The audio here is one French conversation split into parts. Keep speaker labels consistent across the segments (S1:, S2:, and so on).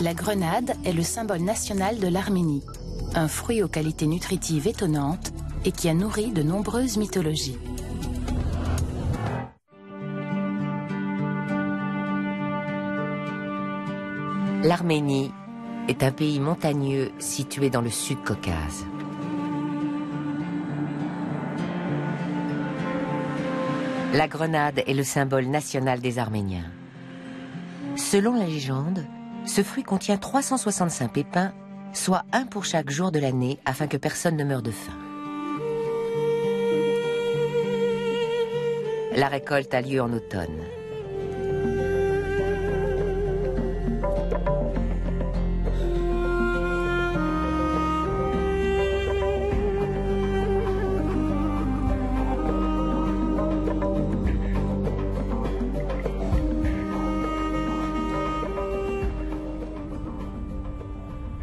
S1: La grenade est le symbole national de l'Arménie, un fruit aux qualités nutritives étonnantes et qui a nourri de nombreuses mythologies.
S2: L'Arménie est un pays montagneux situé dans le Sud-Caucase. La grenade est le symbole national des Arméniens. Selon la légende, ce fruit contient 365 pépins, soit un pour chaque jour de l'année, afin que personne ne meure de faim. La récolte a lieu en automne.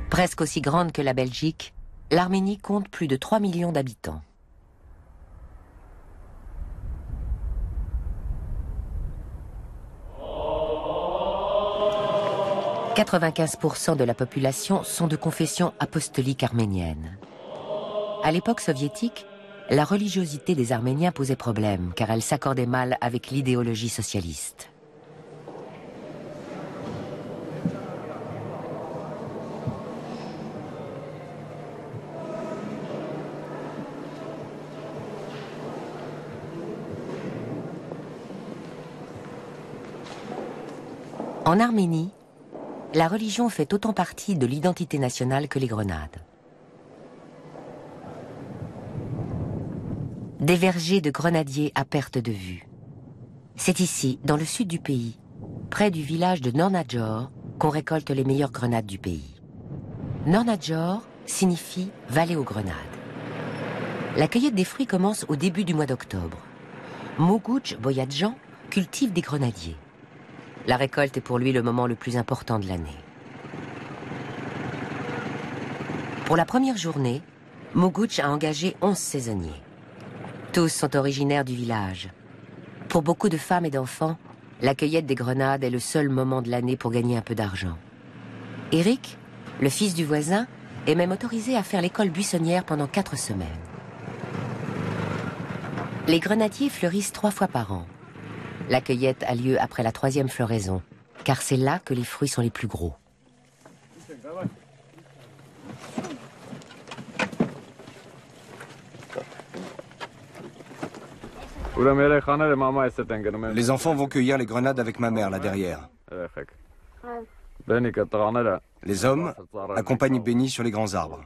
S2: Presque aussi grande que la Belgique, l'Arménie compte plus de 3 millions d'habitants. « 95% de la population sont de confession apostolique arménienne. À l'époque soviétique, la religiosité des Arméniens posait problème car elle s'accordait mal avec l'idéologie socialiste. En Arménie, la religion fait autant partie de l'identité nationale que les grenades. Des vergers de grenadiers à perte de vue. C'est ici, dans le sud du pays, près du village de Nornadjor, qu'on récolte les meilleures grenades du pays. Nornadjor signifie vallée aux grenades. La cueillette des fruits commence au début du mois d'octobre. Moguch Boyadjan cultive des grenadiers. La récolte est pour lui le moment le plus important de l'année. Pour la première journée, Moguch a engagé 11 saisonniers. Tous sont originaires du village. Pour beaucoup de femmes et d'enfants, la cueillette des grenades est le seul moment de l'année pour gagner un peu d'argent. Eric, le fils du voisin, est même autorisé à faire l'école buissonnière pendant 4 semaines. Les grenadiers fleurissent 3 fois par an. La cueillette a lieu après la 3e floraison, car c'est là que les fruits sont les plus gros.
S3: Les enfants vont cueillir les grenades avec ma mère là derrière. Les hommes accompagnent Benny sur les grands arbres.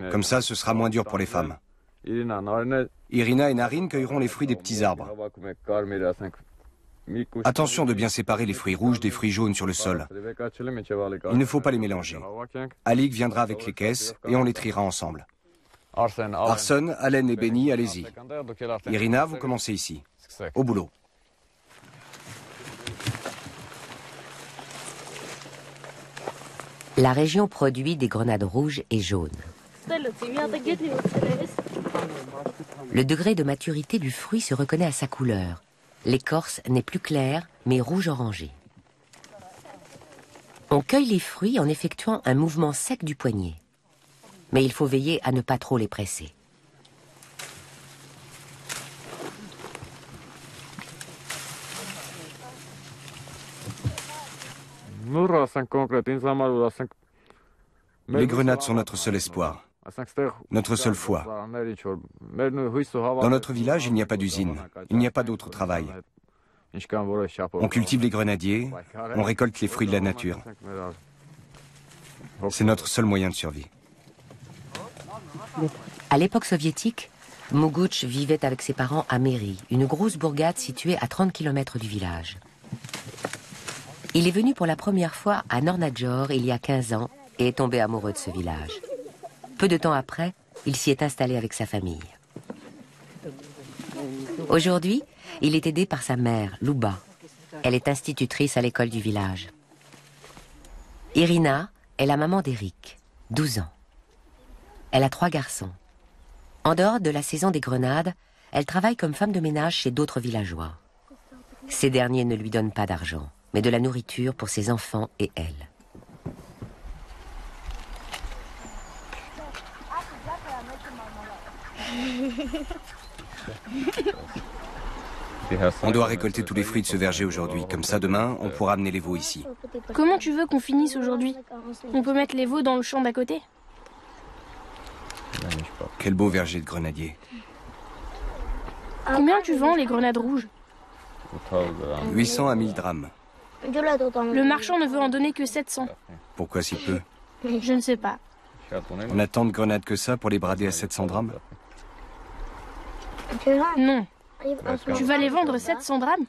S3: Comme ça, ce sera moins dur pour les femmes. Irina et Narine cueilleront les fruits des petits arbres. Attention de bien séparer les fruits rouges des fruits jaunes sur le sol. Il ne faut pas les mélanger. Alik viendra avec les caisses et on les triera ensemble. Arson, Allen et Benny, allez-y. Irina, vous commencez ici. Au boulot.
S2: La région produit des grenades rouges et jaunes. Le degré de maturité du fruit se reconnaît à sa couleur. L'écorce n'est plus claire, mais rouge-orangé. On cueille les fruits en effectuant un mouvement sec du poignet. Mais il faut veiller à ne pas trop les presser.
S3: Les grenades sont notre seul espoir, notre seule foi. Dans notre village, il n'y a pas d'usine, il n'y a pas d'autre travail. On cultive les grenadiers, on récolte les fruits de la nature. C'est notre seul moyen de survie.
S2: À l'époque soviétique, Moguch vivait avec ses parents à Meri, une grosse bourgade située à 30 km du village. Il est venu pour la première fois à Nornadjor il y a 15 ans et est tombé amoureux de ce village. Peu de temps après, il s'y est installé avec sa famille. Aujourd'hui, il est aidé par sa mère, Louba. Elle est institutrice à l'école du village. Irina est la maman d'Eric, 12 ans. Elle a 3 garçons. En dehors de la saison des grenades, elle travaille comme femme de ménage chez d'autres villageois. Ces derniers ne lui donnent pas d'argent, mais de la nourriture pour ses enfants et elle.
S3: On doit récolter tous les fruits de ce verger aujourd'hui. Comme ça, demain, on pourra amener les veaux ici.
S4: Comment tu veux qu'on finisse aujourd'hui? On peut mettre les veaux dans le champ d'à côté?
S3: Quel beau verger de grenadiers.
S4: Combien tu vends les grenades rouges?
S3: 800 à 1000 drachmes.
S4: Le marchand ne veut en donner que 700.
S3: Pourquoi si peu?
S4: Je ne sais pas.
S3: On a tant de grenades que ça pour les brader à 700 drachmes?
S4: Non. Tu vas les vendre 700 drachmes?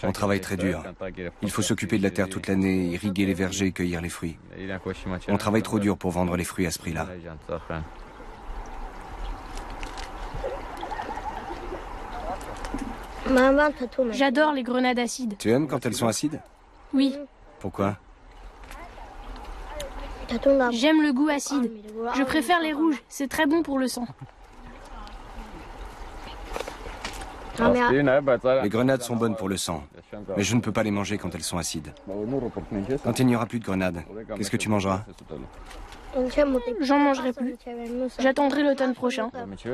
S3: On travaille très dur. Il faut s'occuper de la terre toute l'année, irriguer les vergers et cueillir les fruits. On travaille trop dur pour vendre les fruits à ce prix-là.
S4: J'adore les grenades acides.
S3: Tu aimes quand elles sont acides?
S4: Oui.
S3: Pourquoi?
S4: J'aime le goût acide. Je préfère les rouges. C'est très bon pour le sang.
S3: Les grenades sont bonnes pour le sang, mais je ne peux pas les manger quand elles sont acides. Quand il n'y aura plus de grenades, qu'est-ce que tu mangeras?
S4: J'en mangerai plus. J'attendrai l'automne prochain.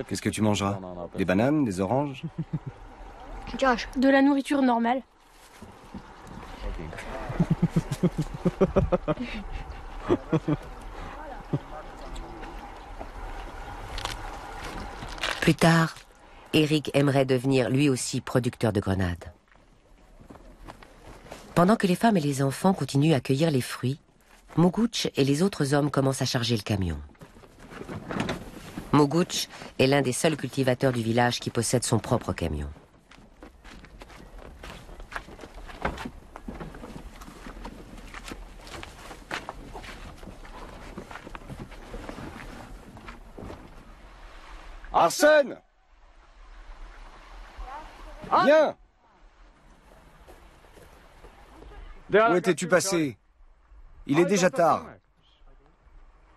S3: Qu'est-ce que tu mangeras? Des bananes, des oranges?
S4: De la nourriture normale.
S2: Plus tard, Eric aimerait devenir lui aussi producteur de grenades. Pendant que les femmes et les enfants continuent à cueillir les fruits, Moguch et les autres hommes commencent à charger le camion. Moguch est l'un des seuls cultivateurs du village qui possède son propre camion.
S3: Arsène! Viens! Où étais-tu passé? Il est déjà tard.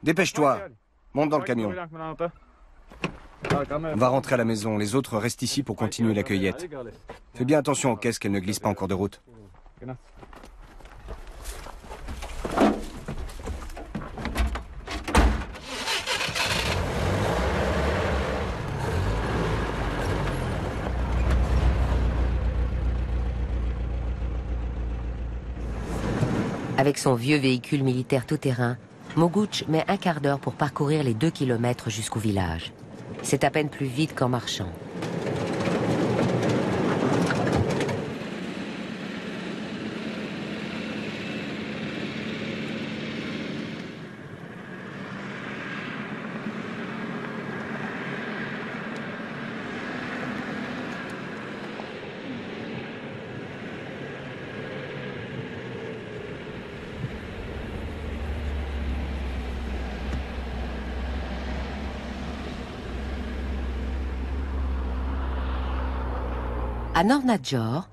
S3: Dépêche-toi. Monte dans le camion. On va rentrer à la maison. Les autres restent ici pour continuer la cueillette. Fais bien attention aux caisses qu'elles ne glissent pas en cours de route.
S2: Avec son vieux véhicule militaire tout-terrain, Moguch met un quart d'heure pour parcourir les 2 kilomètres jusqu'au village. C'est à peine plus vite qu'en marchant. À Nornadjor,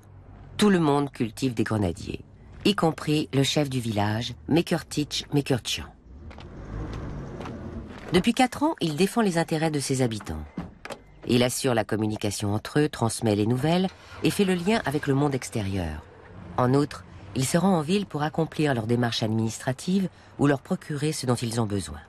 S2: tout le monde cultive des grenadiers, y compris le chef du village, Mekurtich Mekurtian. Depuis 4 ans, il défend les intérêts de ses habitants. Il assure la communication entre eux, transmet les nouvelles et fait le lien avec le monde extérieur. En outre, il se rend en ville pour accomplir leurs démarches administratives ou leur procurer ce dont ils ont besoin.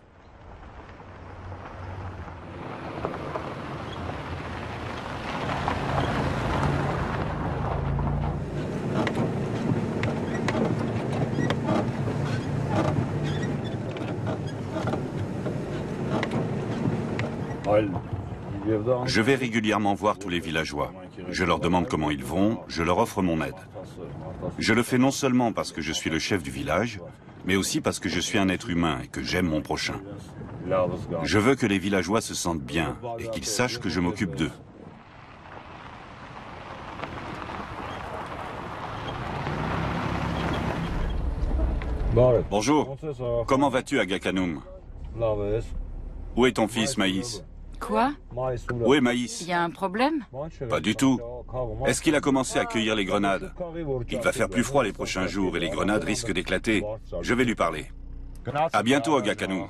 S5: Je vais régulièrement voir tous les villageois. Je leur demande comment ils vont, je leur offre mon aide. Je le fais non seulement parce que je suis le chef du village, mais aussi parce que je suis un être humain et que j'aime mon prochain. Je veux que les villageois se sentent bien et qu'ils sachent que je m'occupe d'eux. Bonjour, comment vas-tu, Aga Khanum? Où est ton fils, Maïs?
S6: Quoi?
S5: Où est Maïs?
S6: Il y a un problème?
S5: Pas du tout. Est-ce qu'il a commencé à cueillir les grenades? Il va faire plus froid les prochains jours et les grenades risquent d'éclater. Je vais lui parler. À bientôt, Aga Khanum.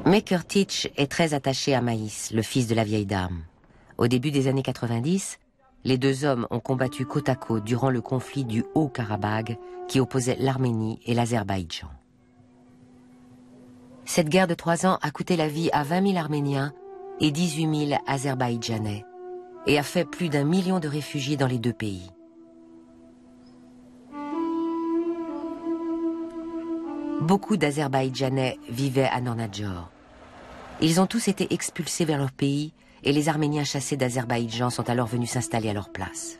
S2: Mekurtich est très attaché à Maïs, le fils de la vieille dame. Au début des années 90, les deux hommes ont combattu côte à côte durant le conflit du Haut-Karabagh qui opposait l'Arménie et l'Azerbaïdjan. Cette guerre de 3 ans a coûté la vie à 20 000 Arméniens et 18 000 Azerbaïdjanais et a fait plus d'1 million de réfugiés dans les deux pays. Beaucoup d'Azerbaïdjanais vivaient à Nornadjor. Ils ont tous été expulsés vers leur pays et les Arméniens chassés d'Azerbaïdjan sont alors venus s'installer à leur place.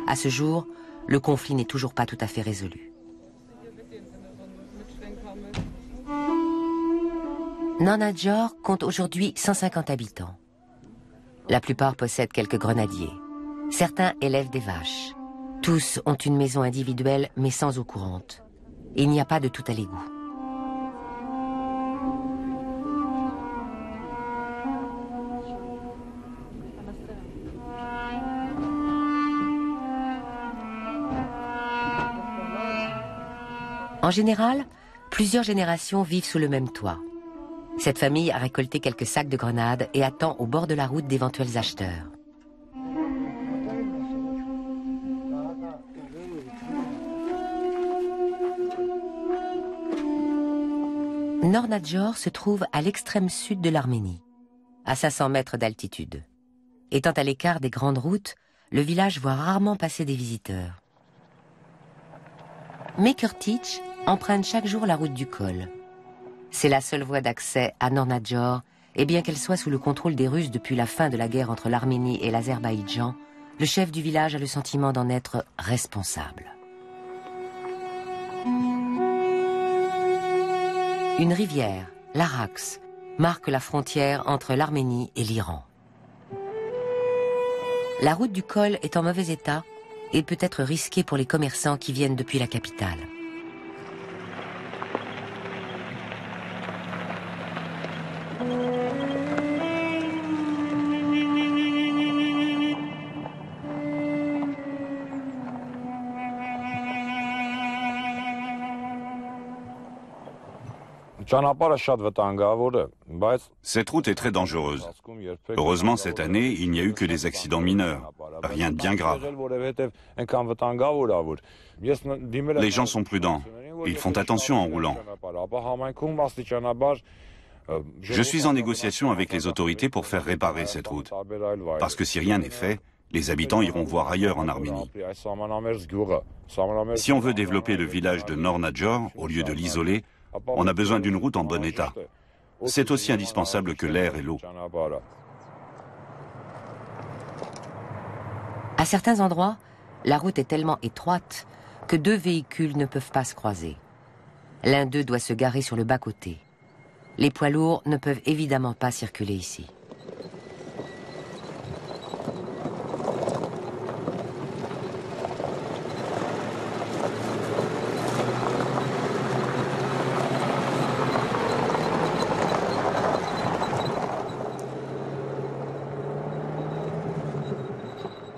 S2: À ce jour, le conflit n'est toujours pas tout à fait résolu. Nornadjor compte aujourd'hui 150 habitants. La plupart possèdent quelques grenadiers. Certains élèvent des vaches. Tous ont une maison individuelle mais sans eau courante. Il n'y a pas de tout à l'égout. En général, plusieurs générations vivent sous le même toit. Cette famille a récolté quelques sacs de grenades et attend au bord de la route d'éventuels acheteurs. Nornadjor se trouve à l'extrême sud de l'Arménie, à 500 mètres d'altitude. Étant à l'écart des grandes routes, le village voit rarement passer des visiteurs. Mekurtic emprunte chaque jour la route du col. C'est la seule voie d'accès à Nornadjor, et bien qu'elle soit sous le contrôle des Russes depuis la fin de la guerre entre l'Arménie et l'Azerbaïdjan, le chef du village a le sentiment d'en être responsable. Une rivière, l'Arax, marque la frontière entre l'Arménie et l'Iran. La route du col est en mauvais état et peut être risquée pour les commerçants qui viennent depuis la capitale.
S5: Cette route est très dangereuse. Heureusement, cette année, il n'y a eu que des accidents mineurs. Rien de bien grave. Les gens sont prudents. Ils font attention en roulant. Je suis en négociation avec les autorités pour faire réparer cette route. Parce que si rien n'est fait, les habitants iront voir ailleurs en Arménie. Si on veut développer le village de Nornadjor, au lieu de l'isoler, on a besoin d'une route en bon état. C'est aussi indispensable que l'air et l'eau.
S2: À certains endroits, la route est tellement étroite que 2 véhicules ne peuvent pas se croiser. L'un d'eux doit se garer sur le bas-côté. Les poids lourds ne peuvent évidemment pas circuler ici.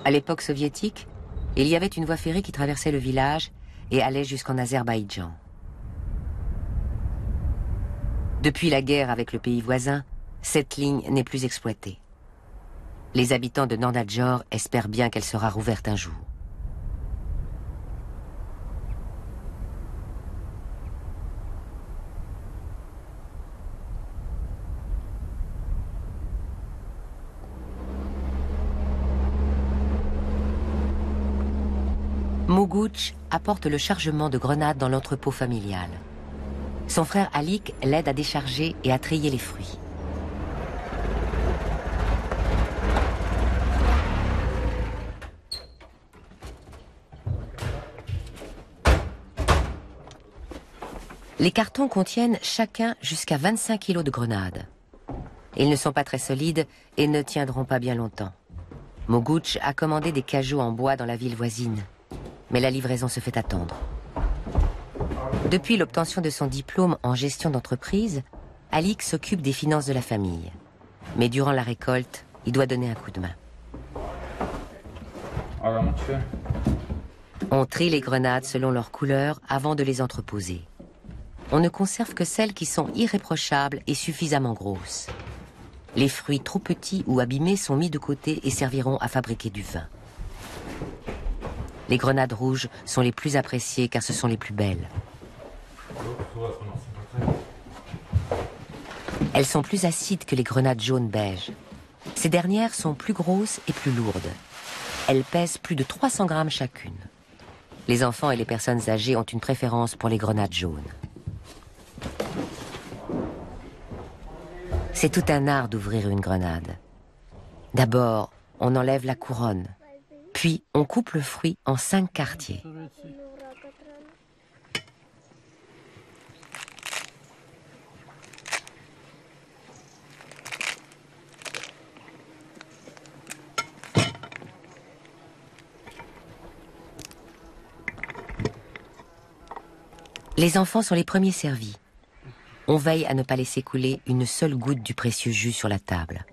S2: À l'époque soviétique, il y avait une voie ferrée qui traversait le village et allait jusqu'en Azerbaïdjan. Depuis la guerre avec le pays voisin, cette ligne n'est plus exploitée. Les habitants de Nornadjor espèrent bien qu'elle sera rouverte un jour. Moguch apporte le chargement de grenades dans l'entrepôt familial. Son frère Alik l'aide à décharger et à trier les fruits. Les cartons contiennent chacun jusqu'à 25 kilos de grenades. Ils ne sont pas très solides et ne tiendront pas bien longtemps. Moguch a commandé des cajots en bois dans la ville voisine. Mais la livraison se fait attendre. Depuis l'obtention de son diplôme en gestion d'entreprise, Alik s'occupe des finances de la famille. Mais durant la récolte, il doit donner un coup de main. On trie les grenades selon leur couleur avant de les entreposer. On ne conserve que celles qui sont irréprochables et suffisamment grosses. Les fruits trop petits ou abîmés sont mis de côté et serviront à fabriquer du vin. Les grenades rouges sont les plus appréciées car ce sont les plus belles. Elles sont plus acides que les grenades jaunes beige. Ces dernières sont plus grosses et plus lourdes. Elles pèsent plus de 300 grammes chacune. Les enfants et les personnes âgées ont une préférence pour les grenades jaunes. C'est tout un art d'ouvrir une grenade. D'abord, on enlève la couronne. Puis, on coupe le fruit en 5 quartiers. Les enfants sont les premiers servis. On veille à ne pas laisser couler une seule goutte du précieux jus sur la table.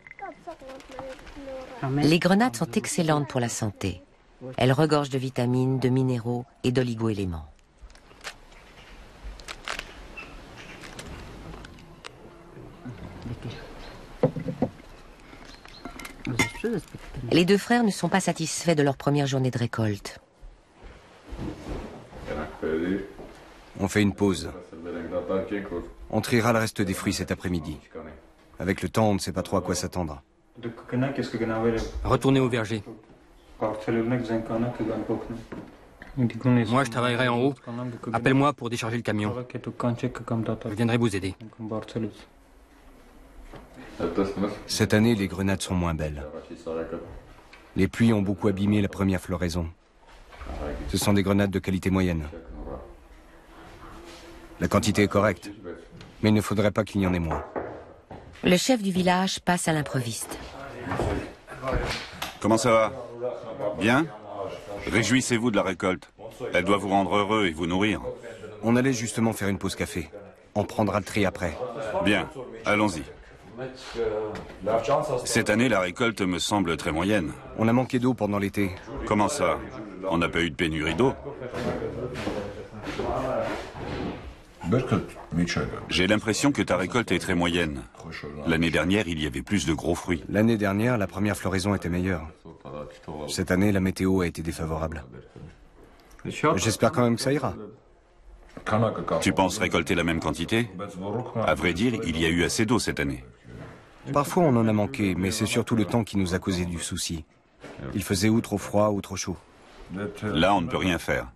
S2: Les grenades sont excellentes pour la santé. Elles regorgent de vitamines, de minéraux et d'oligo-éléments. Les deux frères ne sont pas satisfaits de leur première journée de récolte.
S3: On fait une pause. On triera le reste des fruits cet après-midi. Avec le temps, on ne sait pas trop à quoi s'attendre.
S6: Retournez au verger. Moi, je travaillerai en haut. Appelle-moi pour décharger le camion. Je viendrai vous aider.
S3: Cette année, les grenades sont moins belles. Les pluies ont beaucoup abîmé la première floraison. Ce sont des grenades de qualité moyenne. La quantité est correcte, mais il ne faudrait pas qu'il y en ait moins.
S2: Le chef du village passe à l'improviste.
S5: Comment ça va? Bien? Réjouissez-vous de la récolte. Elle doit vous rendre heureux et vous nourrir.
S3: On allait justement faire une pause café. On prendra le tri après.
S5: Bien, allons-y. Cette année, la récolte me semble très moyenne.
S3: On a manqué d'eau pendant l'été.
S5: Comment ça? On n'a pas eu de pénurie d'eau? J'ai l'impression que ta récolte est très moyenne. L'année dernière, il y avait plus de gros fruits.
S3: L'année dernière, la première floraison était meilleure. Cette année, la météo a été défavorable. J'espère quand même que ça ira.
S5: Tu penses récolter la même quantité? À vrai dire, il y a eu assez d'eau cette année.
S3: Parfois, on en a manqué, mais c'est surtout le temps qui nous a causé du souci. Il faisait ou trop froid ou trop chaud.
S5: Là, on ne peut rien faire.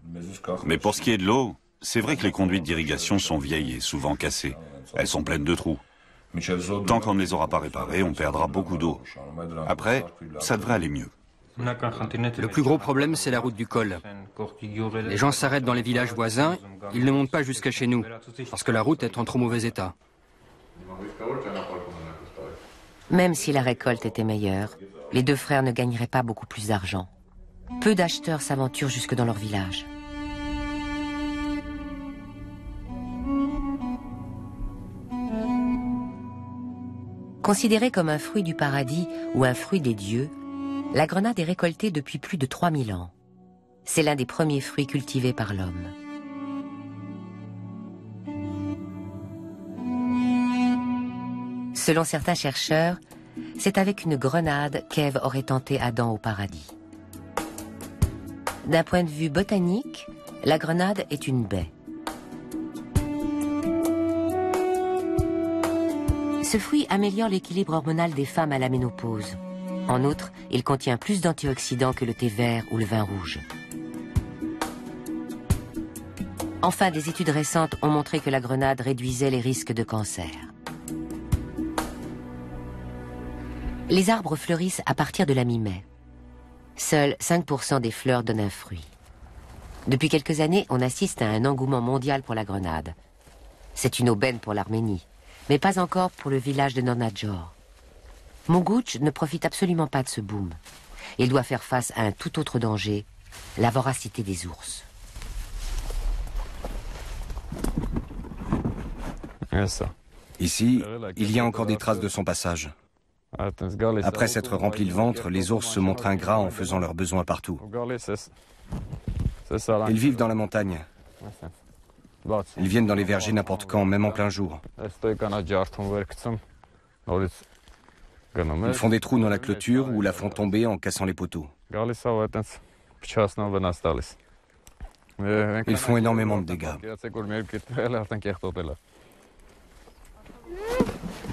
S5: Mais pour ce qui est de l'eau, c'est vrai que les conduites d'irrigation sont vieilles et souvent cassées. Elles sont pleines de trous. Tant qu'on ne les aura pas réparées, on perdra beaucoup d'eau. Après, ça devrait aller mieux.
S6: Le plus gros problème, c'est la route du col. Les gens s'arrêtent dans les villages voisins, ils ne montent pas jusqu'à chez nous, parce que la route est en trop mauvais état.
S2: Même si la récolte était meilleure, les deux frères ne gagneraient pas beaucoup plus d'argent. Peu d'acheteurs s'aventurent jusque dans leur village. Considérée comme un fruit du paradis ou un fruit des dieux, la grenade est récoltée depuis plus de 3000 ans. C'est l'un des premiers fruits cultivés par l'homme. Selon certains chercheurs, c'est avec une grenade qu'Ève aurait tenté Adam au paradis. D'un point de vue botanique, la grenade est une baie. Ce fruit améliore l'équilibre hormonal des femmes à la ménopause. En outre, il contient plus d'antioxydants que le thé vert ou le vin rouge. Enfin, des études récentes ont montré que la grenade réduisait les risques de cancer. Les arbres fleurissent à partir de la mi-mai. Seuls 5% des fleurs donnent un fruit. Depuis quelques années, on assiste à un engouement mondial pour la grenade. C'est une aubaine pour l'Arménie, mais pas encore pour le village de Nornadjor. Mougouch ne profite absolument pas de ce boom. Il doit faire face à un tout autre danger, la voracité des ours.
S3: Ici, il y a encore des traces de son passage. Après s'être rempli le ventre, les ours se montrent ingrats en faisant leurs besoins partout. Ils vivent dans la montagne. Ils viennent dans les vergers n'importe quand, même en plein jour. Ils font des trous dans la clôture ou la font tomber en cassant les poteaux. Ils font énormément de dégâts.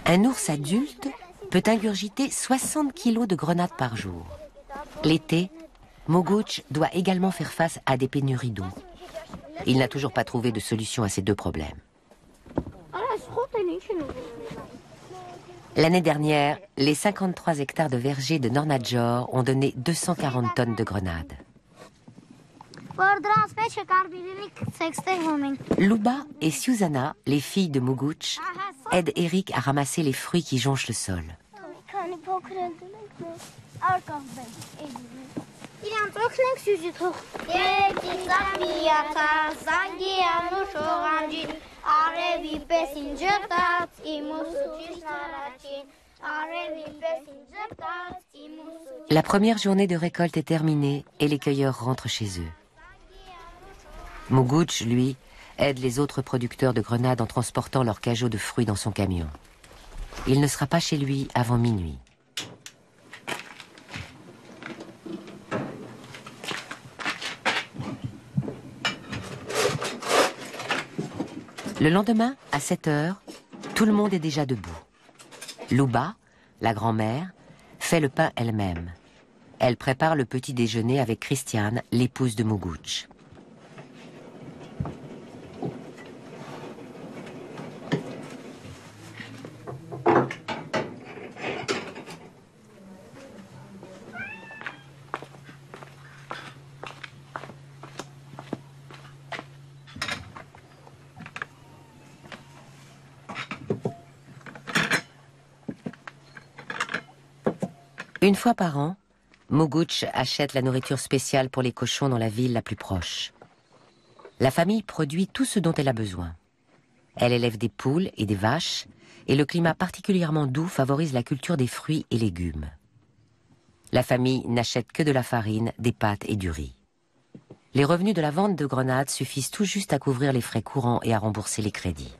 S2: Un ours adulte peut ingurgiter 60 kilos de grenades par jour. L'été, Moguch doit également faire face à des pénuries d'eau. Il n'a toujours pas trouvé de solution à ces deux problèmes. L'année dernière, les 53 hectares de vergers de Nornadjor ont donné 240 tonnes de grenades. Luba et Susanna, les filles de Moguch, aident Eric à ramasser les fruits qui jonchent le sol. La première journée de récolte est terminée et les cueilleurs rentrent chez eux. Moguch, lui, aide les autres producteurs de grenades en transportant leurs cajots de fruits dans son camion. Il ne sera pas chez lui avant minuit. Le lendemain, à 7 heures, tout le monde est déjà debout. Luba, la grand-mère, fait le pain elle-même. Elle prépare le petit déjeuner avec Christiane, l'épouse de Moguch. Une fois par an, Moguch achète la nourriture spéciale pour les cochons dans la ville la plus proche. La famille produit tout ce dont elle a besoin. Elle élève des poules et des vaches, et le climat particulièrement doux favorise la culture des fruits et légumes. La famille n'achète que de la farine, des pâtes et du riz. Les revenus de la vente de grenades suffisent tout juste à couvrir les frais courants et à rembourser les crédits.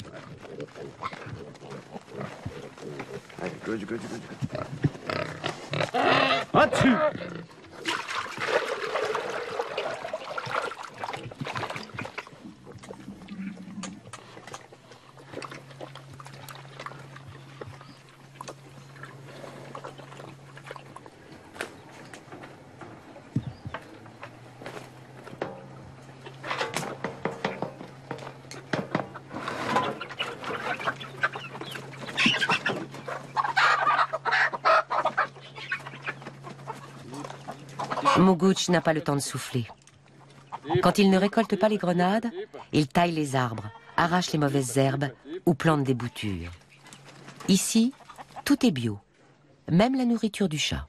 S2: Moguch n'a pas le temps de souffler. Quand il ne récolte pas les grenades, il taille les arbres, arrache les mauvaises herbes ou plante des boutures. Ici, tout est bio, même la nourriture du chat.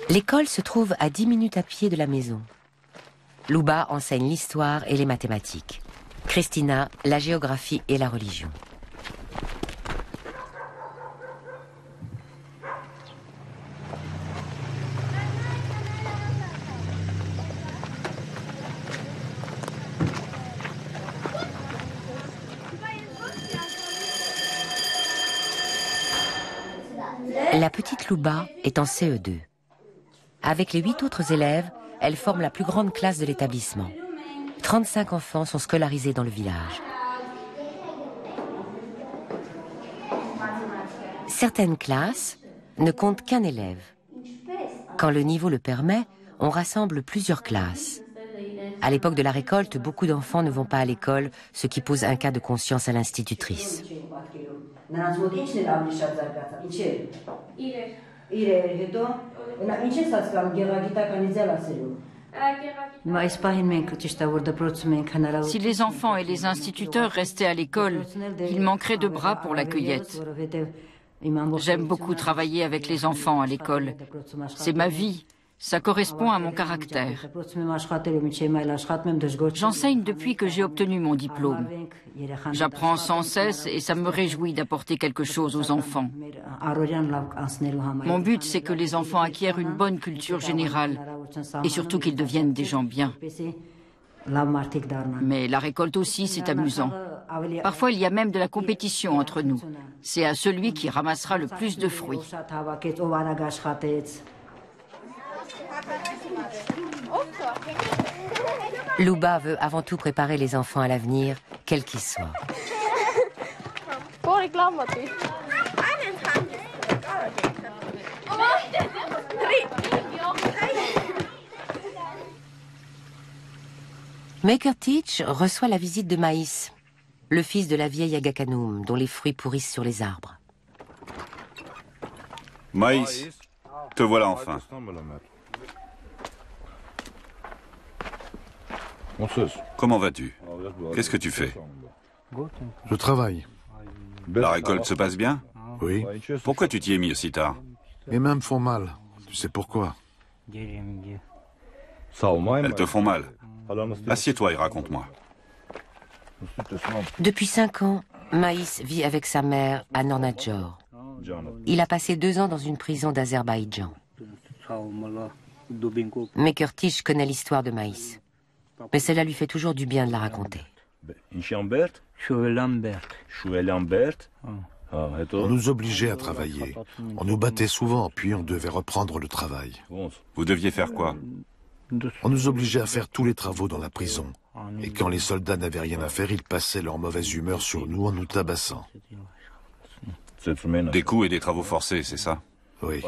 S2: L'école se trouve à 10 minutes à pied de la maison. Luba enseigne l'histoire et les mathématiques. Christina, la géographie et la religion. La petite Luba est en CE2. Avec les 8 autres élèves, elle forme la plus grande classe de l'établissement. 35 enfants sont scolarisés dans le village. Certaines classes ne comptent qu'un élève. Quand le niveau le permet, on rassemble plusieurs classes. À l'époque de la récolte, beaucoup d'enfants ne vont pas à l'école, ce qui pose un cas de conscience à l'institutrice.
S7: Si les enfants et les instituteurs restaient à l'école, il manquerait de bras pour la cueillette. J'aime beaucoup travailler avec les enfants à l'école. C'est ma vie. Ça correspond à mon caractère. J'enseigne depuis que j'ai obtenu mon diplôme. J'apprends sans cesse et ça me réjouit d'apporter quelque chose aux enfants. Mon but, c'est que les enfants acquièrent une bonne culture générale et surtout qu'ils deviennent des gens bien. Mais la récolte aussi, c'est amusant. Parfois, il y a même de la compétition entre nous. C'est à celui qui ramassera le plus de fruits.
S2: Luba veut avant tout préparer les enfants à l'avenir, quel qu'il soit. Maker Teach reçoit la visite de Maïs, le fils de la vieille Agakanoum, dont les fruits pourrissent sur les arbres.
S5: Maïs, te voilà enfin. Comment vas-tu? Qu'est-ce que tu fais?
S8: Je travaille.
S5: La récolte se passe bien?
S8: Oui.
S5: Pourquoi tu t'y es mis aussi tard?
S8: Mes mains me font mal. Tu sais pourquoi?
S5: Elles te font mal. Assieds-toi et raconte-moi.
S2: Depuis 5 ans, Maïs vit avec sa mère à Nornadjor. Il a passé 2 ans dans une prison d'Azerbaïdjan. Maker Teach connaît l'histoire de Maïs. Mais cela lui fait toujours du bien de la raconter.
S8: On nous obligeait à travailler. On nous battait souvent, puis on devait reprendre le travail.
S5: Vous deviez faire quoi?
S8: On nous obligeait à faire tous les travaux dans la prison. Et quand les soldats n'avaient rien à faire, ils passaient leur mauvaise humeur sur nous en nous tabassant.
S5: Des coups et des travaux forcés, c'est ça?
S8: Oui.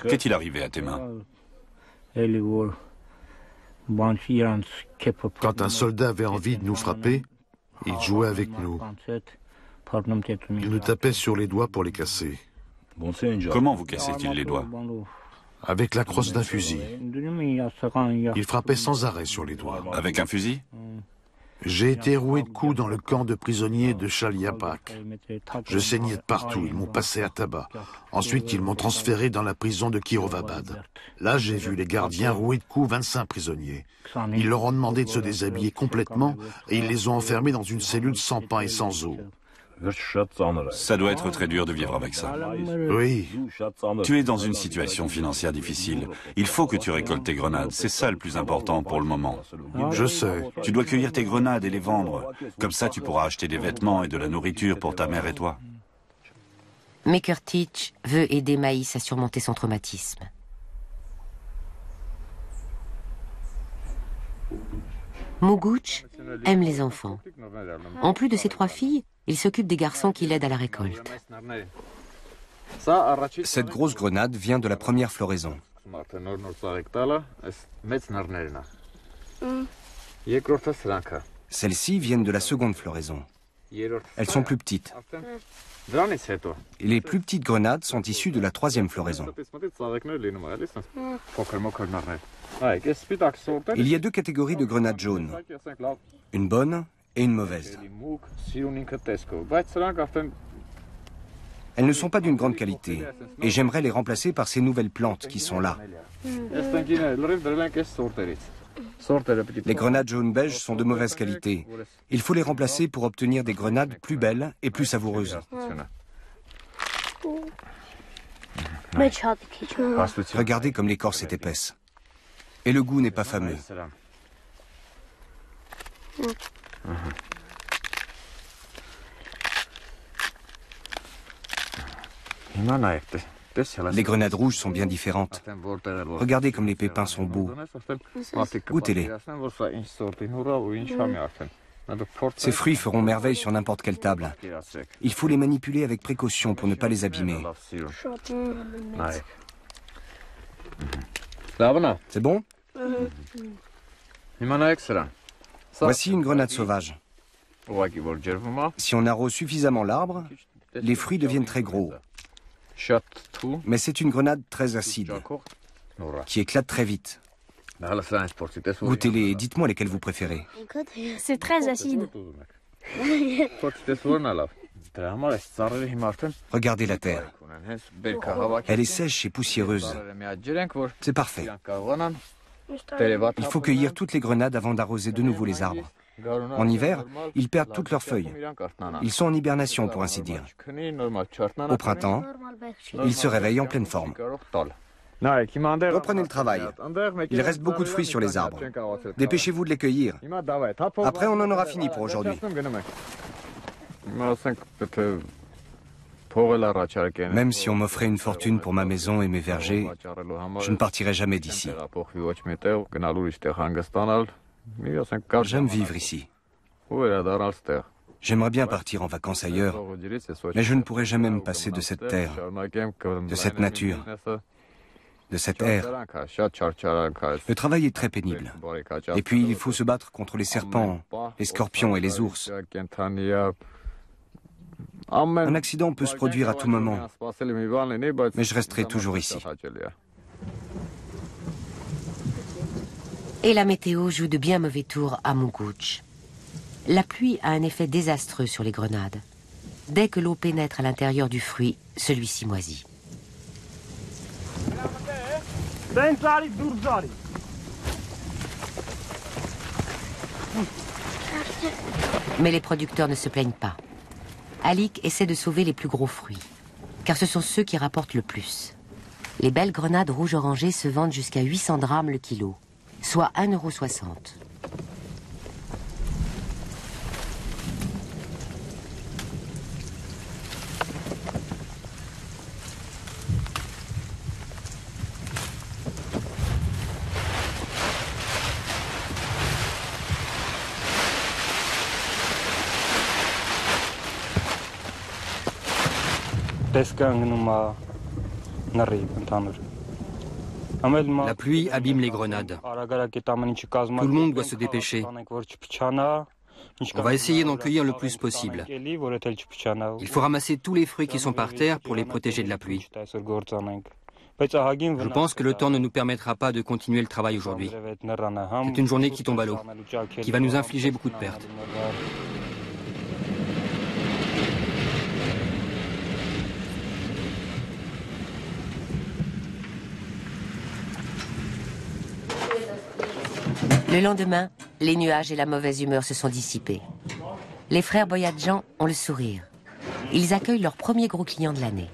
S5: Qu'est-il arrivé à tes mains?
S8: Quand un soldat avait envie de nous frapper, il jouait avec nous. Il nous tapait sur les doigts pour les casser.
S5: Comment vous cassait-il les doigts?
S8: Avec la crosse d'un fusil. Il frappait sans arrêt sur les doigts.
S5: Avec un fusil?
S8: J'ai été roué de coups dans le camp de prisonniers de Chaliapak. Je saignais de partout, ils m'ont passé à tabac. Ensuite, ils m'ont transféré dans la prison de Kirovabad. Là, j'ai vu les gardiens rouer de coups 25 prisonniers. Ils leur ont demandé de se déshabiller complètement et ils les ont enfermés dans une cellule sans pain et sans eau.
S5: Ça doit être très dur de vivre avec ça.
S8: Oui.
S5: Tu es dans une situation financière difficile. Il faut que tu récoltes tes grenades. C'est ça le plus important pour le moment.
S8: Je sais.
S5: Tu dois cueillir tes grenades et les vendre. Comme ça, tu pourras acheter des vêtements et de la nourriture pour ta mère et toi.
S2: Maker Teach veut aider Maïs à surmonter son traumatisme. Muguch aime les enfants. En plus de ses 3 filles, il s'occupe des garçons qui l'aident à la récolte.
S3: Cette grosse grenade vient de la première floraison. Celles-ci viennent de la seconde floraison. Elles sont plus petites. Et les plus petites grenades sont issues de la troisième floraison. Il y a 2 catégories de grenades jaunes. Une bonne et une mauvaise. Elles ne sont pas d'une grande qualité et j'aimerais les remplacer par ces nouvelles plantes qui sont là. Les grenades jaune-beige sont de mauvaise qualité. Il faut les remplacer pour obtenir des grenades plus belles et plus savoureuses. Regardez comme l'écorce est épaisse. Et le goût n'est pas fameux. Les grenades rouges sont bien différentes. Regardez comme les pépins sont beaux. Goûtez-les. Ces fruits feront merveille sur n'importe quelle table. Il faut les manipuler avec précaution pour ne pas les abîmer. C'est bon? Voici une grenade sauvage. Si on arrose suffisamment l'arbre, les fruits deviennent très gros. Mais c'est une grenade très acide, qui éclate très vite. Goûtez-les et dites-moi lesquelles vous préférez.
S4: C'est très acide.
S3: Regardez la terre. Elle est sèche et poussiéreuse. C'est parfait. Il faut cueillir toutes les grenades avant d'arroser de nouveau les arbres. En hiver, ils perdent toutes leurs feuilles. Ils sont en hibernation, pour ainsi dire. Au printemps, ils se réveillent en pleine forme. Reprenez le travail. Il reste beaucoup de fruits sur les arbres. Dépêchez-vous de les cueillir. Après, on en aura fini pour aujourd'hui. Même si on m'offrait une fortune pour ma maison et mes vergers, je ne partirai jamais d'ici. J'aime vivre ici. J'aimerais bien partir en vacances ailleurs, mais je ne pourrai jamais me passer de cette terre, de cette nature, de cet air. Le travail est très pénible. Et puis, il faut se battre contre les serpents, les scorpions et les ours. Un accident peut se produire à tout moment, mais je resterai toujours ici.
S2: Et la météo joue de bien mauvais tours à Mougouch. La pluie a un effet désastreux sur les grenades. Dès que l'eau pénètre à l'intérieur du fruit, celui-ci moisit. Mais les producteurs ne se plaignent pas. Alik essaie de sauver les plus gros fruits, car ce sont ceux qui rapportent le plus. Les belles grenades rouge-orangées se vendent jusqu'à 800 drachmes le kilo, soit 1,60 €.
S6: La pluie abîme les grenades. Tout le monde doit se dépêcher. On va essayer d'en cueillir le plus possible. Il faut ramasser tous les fruits qui sont par terre pour les protéger de la pluie. Je pense que le temps ne nous permettra pas de continuer le travail aujourd'hui. C'est une journée qui tombe à l'eau, qui va nous infliger beaucoup de pertes.
S2: Le lendemain, les nuages et la mauvaise humeur se sont dissipés. Les frères Boyadjan ont le sourire. Ils accueillent leur premier gros client de l'année.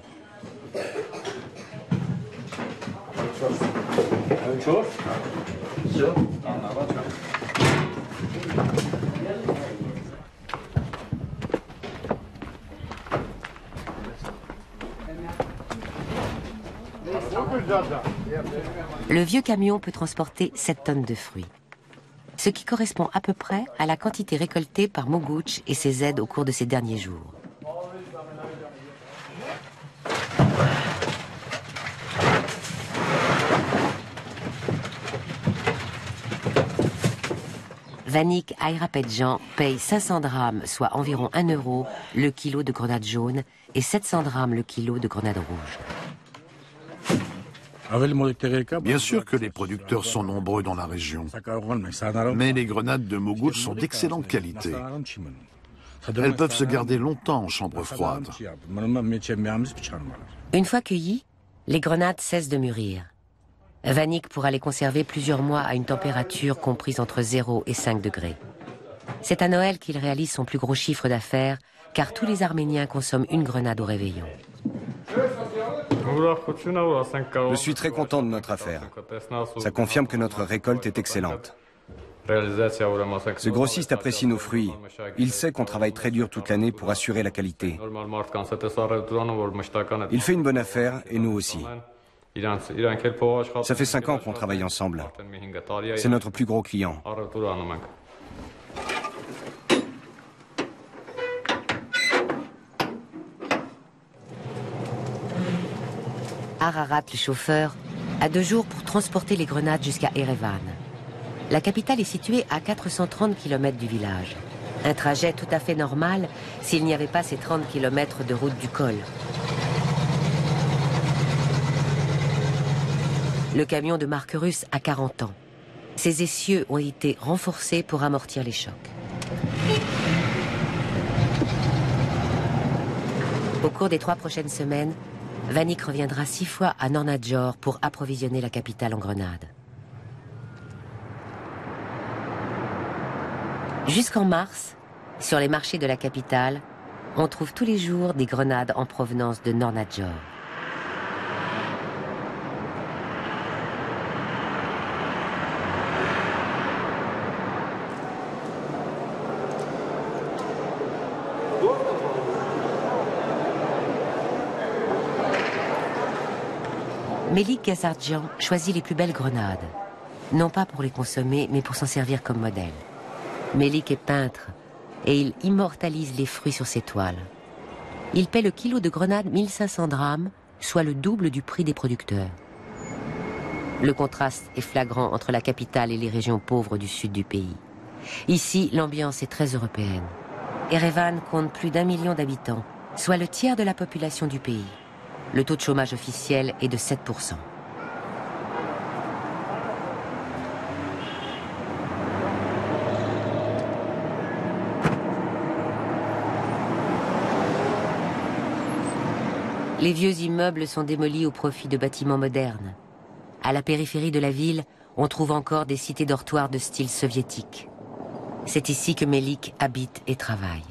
S2: Le vieux camion peut transporter 7 tonnes de fruits, ce qui correspond à peu près à la quantité récoltée par Mougouch et ses aides au cours de ces derniers jours. Vanik Ayrapetjan paye 500 drachmes, soit environ 1 € le kilo de grenade jaune et 700 drachmes le kilo de grenade rouge.
S8: Bien sûr que les producteurs sont nombreux dans la région, mais les grenades de Mougouch sont d'excellente qualité. Elles peuvent se garder longtemps en chambre froide.
S2: Une fois cueillies, les grenades cessent de mûrir. Vanik pourra les conserver plusieurs mois à une température comprise entre 0 et 5 degrés. C'est à Noël qu'il réalise son plus gros chiffre d'affaires, car tous les Arméniens consomment une grenade au réveillon.
S3: Je suis très content de notre affaire. Ça confirme que notre récolte est excellente. Ce grossiste apprécie nos fruits. Il sait qu'on travaille très dur toute l'année pour assurer la qualité. Il fait une bonne affaire et nous aussi. Ça fait 5 ans qu'on travaille ensemble. C'est notre plus gros client.
S2: Ararat, le chauffeur, a 2 jours pour transporter les grenades jusqu'à Erevan. La capitale est située à 430 km du village. Un trajet tout à fait normal s'il n'y avait pas ces 30 km de route du col. Le camion de marque russe a 40 ans. Ses essieux ont été renforcés pour amortir les chocs. Au cours des 3 prochaines semaines, Vanik reviendra 6 fois à Nornadjor pour approvisionner la capitale en grenades. Jusqu'en mars, sur les marchés de la capitale, on trouve tous les jours des grenades en provenance de Nornadjor. Melik Gazardjian choisit les plus belles grenades, non pas pour les consommer, mais pour s'en servir comme modèle. Melik est peintre et il immortalise les fruits sur ses toiles. Il paie le kilo de grenades 1500 drachmes, soit le double du prix des producteurs. Le contraste est flagrant entre la capitale et les régions pauvres du sud du pays. Ici, l'ambiance est très européenne. Erevan compte plus d'1 million d'habitants, soit le tiers de la population du pays. Le taux de chômage officiel est de 7%. Les vieux immeubles sont démolis au profit de bâtiments modernes. À la périphérie de la ville, on trouve encore des cités dortoirs de style soviétique. C'est ici que Melik habite et travaille.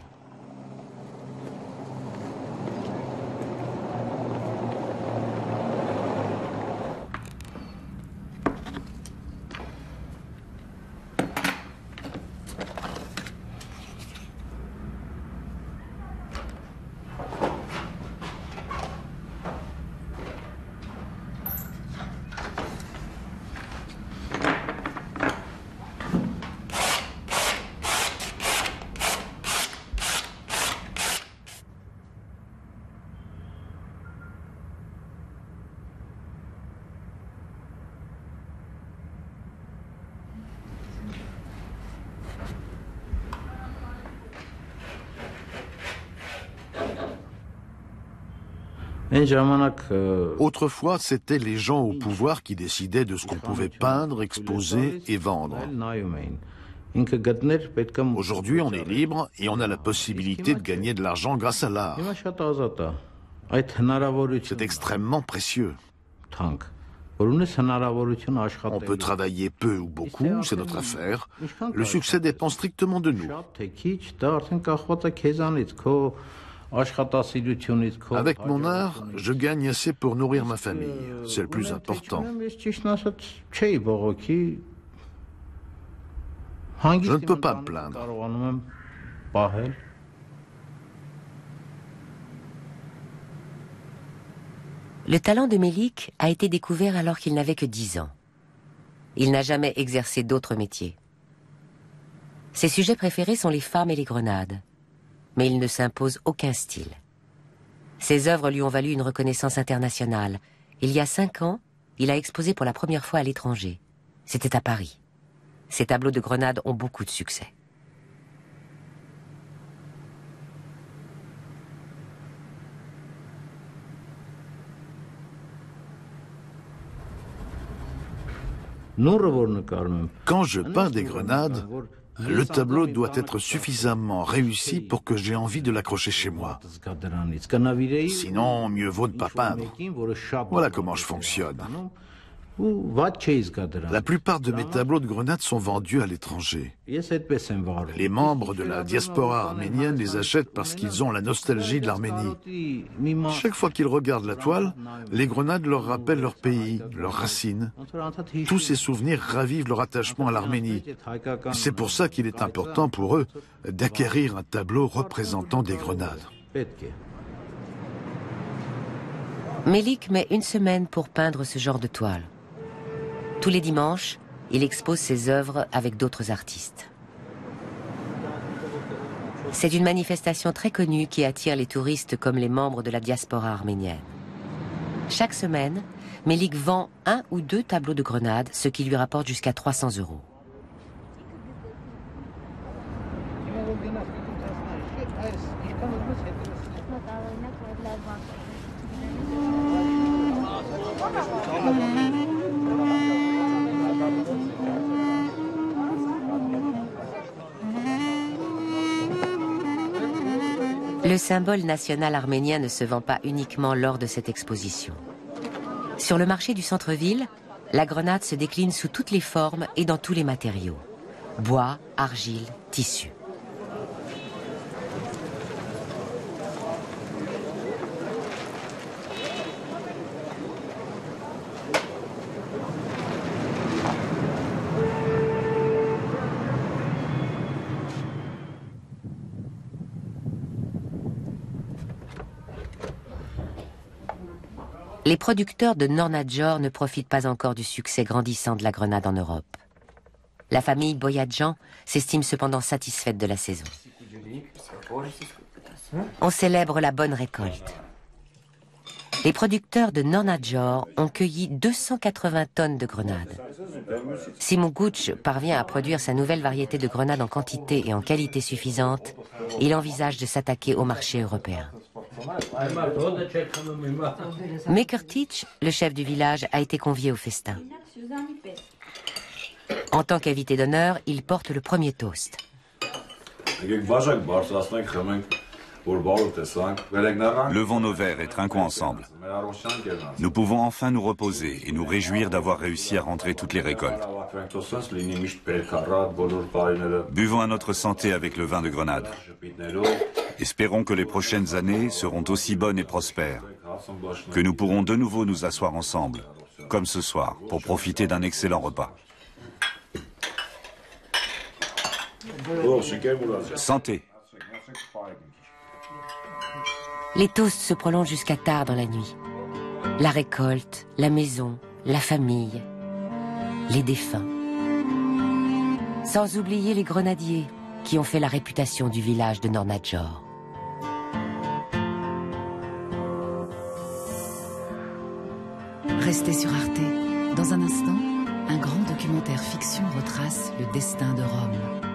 S8: Autrefois, c'étaient les gens au pouvoir qui décidaient de ce qu'on pouvait peindre, exposer et vendre. Aujourd'hui, on est libre et on a la possibilité de gagner de l'argent grâce à l'art. C'est extrêmement précieux. On peut travailler peu ou beaucoup, c'est notre affaire. Le succès dépend strictement de nous. Avec mon art, je gagne assez pour nourrir ma famille. C'est le plus important. Je ne peux pas me plaindre.
S2: Le talent de Melik a été découvert alors qu'il n'avait que 10 ans. Il n'a jamais exercé d'autres métiers. Ses sujets préférés sont les femmes et les grenades. Mais il ne s'impose aucun style. Ses œuvres lui ont valu une reconnaissance internationale. Il y a 5 ans, il a exposé pour la première fois à l'étranger. C'était à Paris. Ses tableaux de grenades ont beaucoup de succès.
S8: Quand je peins des grenades, le tableau doit être suffisamment réussi pour que j'ai envie de l'accrocher chez moi. Sinon, mieux vaut ne pas peindre. Voilà comment je fonctionne. La plupart de mes tableaux de grenades sont vendus à l'étranger. Les membres de la diaspora arménienne les achètent parce qu'ils ont la nostalgie de l'Arménie. Chaque fois qu'ils regardent la toile, les grenades leur rappellent leur pays, leurs racines. Tous ces souvenirs ravivent leur attachement à l'Arménie. C'est pour ça qu'il est important pour eux d'acquérir un tableau représentant des grenades.
S2: Melik met 1 semaine pour peindre ce genre de toile. Tous les dimanches, il expose ses œuvres avec d'autres artistes. C'est une manifestation très connue qui attire les touristes comme les membres de la diaspora arménienne. Chaque semaine, Melik vend 1 ou 2 tableaux de grenades, ce qui lui rapporte jusqu'à 300 €. Le symbole national arménien ne se vend pas uniquement lors de cette exposition. Sur le marché du centre-ville, la grenade se décline sous toutes les formes et dans tous les matériaux. Bois, argile, tissu. Les producteurs de Nornadjor ne profitent pas encore du succès grandissant de la grenade en Europe. La famille Boyadjan s'estime cependant satisfaite de la saison. On célèbre la bonne récolte. Les producteurs de Nornadjor ont cueilli 280 tonnes de grenades. Si Muguç parvient à produire sa nouvelle variété de grenades en quantité et en qualité suffisante, il envisage de s'attaquer au marché européen. Mekertiç, le chef du village, a été convié au festin. En tant qu'invité d'honneur, il porte le premier toast.
S5: Levons nos verres et trinquons ensemble. Nous pouvons enfin nous reposer et nous réjouir d'avoir réussi à rentrer toutes les récoltes. Buvons à notre santé avec le vin de Grenade. Espérons que les prochaines années seront aussi bonnes et prospères, que nous pourrons de nouveau nous asseoir ensemble, comme ce soir, pour profiter d'un excellent repas. Santé.
S2: Les toasts se prolongent jusqu'à tard dans la nuit. La récolte, la maison, la famille, les défunts. Sans oublier les grenadiers qui ont fait la réputation du village de Nornadjor.
S9: Restez sur Arte. Dans un instant, un grand documentaire fiction retrace le destin de Rome.